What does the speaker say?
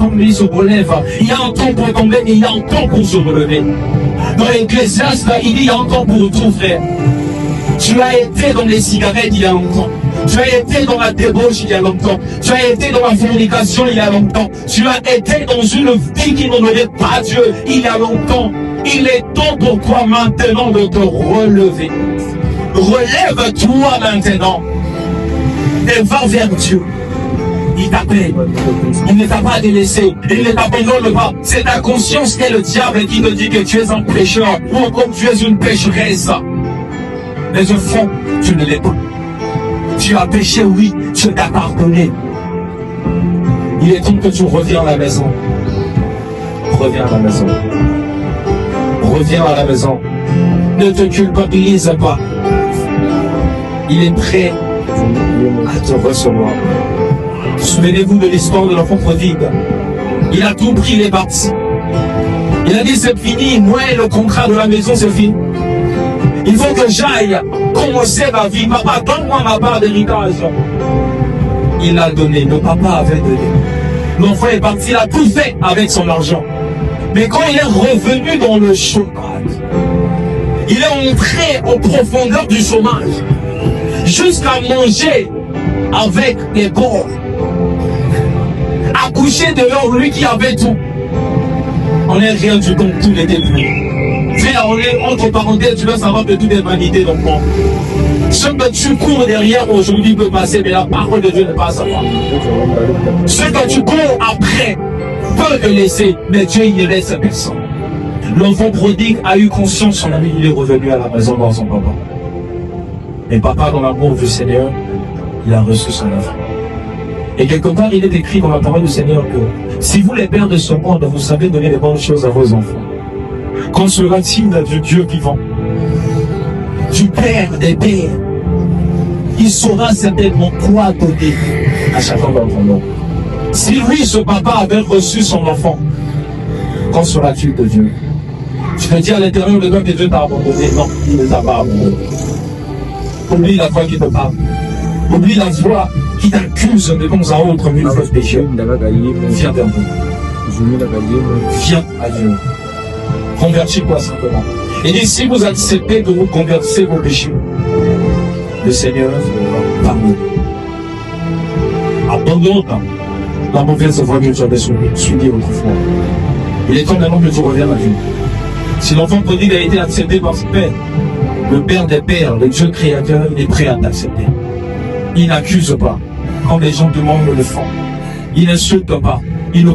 tombe, il se relève. Il y a un temps pour tomber, mais il y a un temps pour se relever. Dans l'Ecclésiaste, il dit il y a un temps pour tout, frère. Tu as été dans les cigarettes il y a longtemps. Tu as été dans la débauche il y a longtemps. Tu as été dans la fornication il y a longtemps. Tu as été dans une vie qui n'honorait pas Dieu il y a longtemps. Il est temps pour toi maintenant de te relever. Relève-toi maintenant et va vers Dieu. Il t'appelle. Il ne t'a pas délaissé. Il ne t'abandonne pas. C'est ta conscience et le diable qui te dit que tu es un pécheur ou comme tu es une pécheresse. Mais au fond, tu ne l'es pas. Tu as péché, oui, Dieu t'a pardonné. Il est temps que tu reviens à la maison. Reviens à la maison. Reviens à la maison. Ne te culpabilise pas. Il est prêt à te recevoir. Souvenez-vous de l'histoire de l'enfant prodigue. Il a tout pris, il est parti. Il a dit c'est fini, moi le contrat de la maison c'est fini. Il faut que j'aille commencer ma vie. Papa, donne-moi ma part d'héritage. Il a donné, le papa avait donné. L'enfant est parti, il a tout fait avec son argent. Mais quand il est revenu dans le chômage, il est entré en profondeur du chômage, jusqu'à manger avec les porcs, à coucher dehors lui qui avait tout. On n'est rien du tout, tout était pris. On est entre parenthèses, tu dois savoir que tout est vanité dans le monde. Ce que tu cours derrière aujourd'hui peut passer, mais la parole de Dieu ne passe pas. Ce que tu cours après peut te laisser, mais Dieu il ne laisse personne. L'enfant prodigue a eu conscience, son ami, il est revenu à la maison dans son papa. Et papa, dans l'amour du Seigneur, il a reçu son enfant. Et quelque part, il est écrit dans la parole du Seigneur que si vous, les pères de ce monde, vous savez donner les bonnes choses à vos enfants, qu'en sera-t-il du Dieu vivant, du Père des Pères? Il saura certainement quoi donner à chacun d'entre nous. Si lui, ce papa, avait reçu son enfant, qu'en sera-t-il de Dieu? Je te dis à l'intérieur de toi que Dieu t'a abandonné. Non, il ne t'a pas abandonné. Oublie la voix qui te parle. Oublie la voix qui t'accuse de temps à autre mille fois péché. Viens vers nous. Viens à Dieu. Convertis-toi simplement. Et dit, si vous acceptez de vous convertir vos péchés, le Seigneur vous pardonne. Abandonne la mauvaise voie que tu avais suivie autrefois. Il est temps maintenant que tu reviennes à Dieu. Si l'enfant prodigue a été accepté par son Père, le Père des Pères, le Dieu créateur, il est prêt à t'accepter. Il n'accuse pas. Quand les gens demandent le fond, il n'insulte pas. Il ne